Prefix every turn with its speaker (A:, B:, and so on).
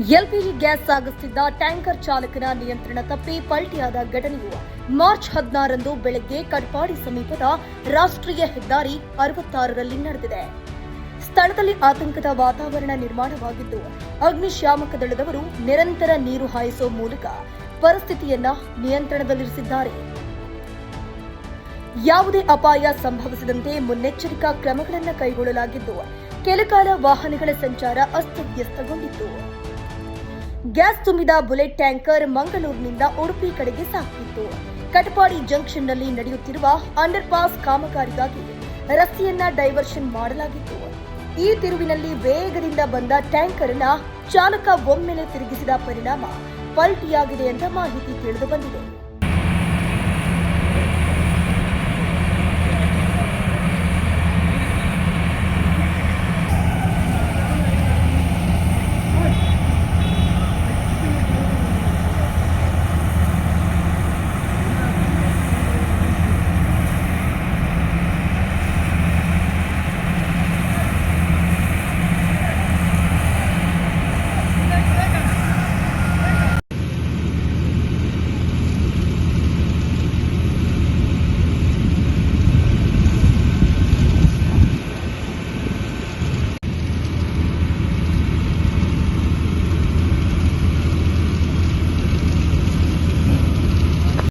A: LPG gas ಸಾಗಿಸುತ್ತಿದ್ದ tanker ಚಾಲಕನ ನಿಯಂತ್ರಣ ತಪ್ಪಿ ಪಲ್ಟಿಯಾದ ಘಟನೆಯು ಮಾರ್ಚ್ 16ರಂದು ಬೆಳಗ್ಗೆ ಕಟ್ಪಾಡಿ ಸಮೀಪದ ರಾಷ್ಟ್ರೀಯ ಹೆದ್ದಾರಿ 66ರಲ್ಲಿ ನಡೆದಿದೆ. ಸ್ಥಳದಲ್ಲಿ ಆತಂಕದ ವಾತಾವರಣ ನಿರ್ಮಾಣವಾಗಿದ್ದು, ಅಗ್ನಿಶಾಮಕ ದಳದವರು ನಿರಂತರ ನೀರು ಹಾಯಿಸುವ ಮೂಲಕ ಪರಿಸ್ಥಿತಿಯನ್ನ ನಿಯಂತ್ರಣದಲ್ಲಿರಿಸಿದ್ದಾರೆ. ಯಾವುದೇ ಅಪಾಯ ಸಂಭವಿಸದಂತೆ ಮುನ್ನೆಚ್ಚರಿಕಾ ಕ್ರಮಗಳನ್ನು ಕೈಗೊಳ್ಳಲಾಗಿದ್ದು, ಕೆಲಕಾಲ ವಾಹನಗಳ ಸಂಚಾರ ಅಸ್ತವ್ಯಸ್ತಗೊಂಡಿತ್ತು. ಗ್ಯಾಸ್ ತುಂಬಿದ ಬುಲೆಟ್ ಟ್ಯಾಂಕರ್ ಮಂಗಳೂರಿನಿಂದ ಉಡುಪಿ ಕಡೆಗೆ ಸಾಗುತ್ತಿತ್ತು. ಕಟಪಾಡಿ ಜಂಕ್ಷನ್ನಲ್ಲಿ ನಡೆಯುತ್ತಿರುವ ಅಂಡರ್ ಪಾಸ್ ಕಾಮಗಾರಿಗಾಗಿ ರಸ್ತೆಯನ್ನ ಡೈವರ್ಷನ್ ಮಾಡಲಾಗಿತ್ತು. ಈ ತಿರುವಿನಲ್ಲಿ ವೇಗದಿಂದ ಬಂದ ಟ್ಯಾಂಕರ್ ಅನ್ನ ಚಾಲಕ ಒಮ್ಮೆಲೆ ತಿರುಗಿಸಿದ ಪರಿಣಾಮ ಪಲ್ಟಿಯಾಗಿದೆ ಎಂಬ ಮಾಹಿತಿ ತಿಳಿದು ಬಂದಿದೆ.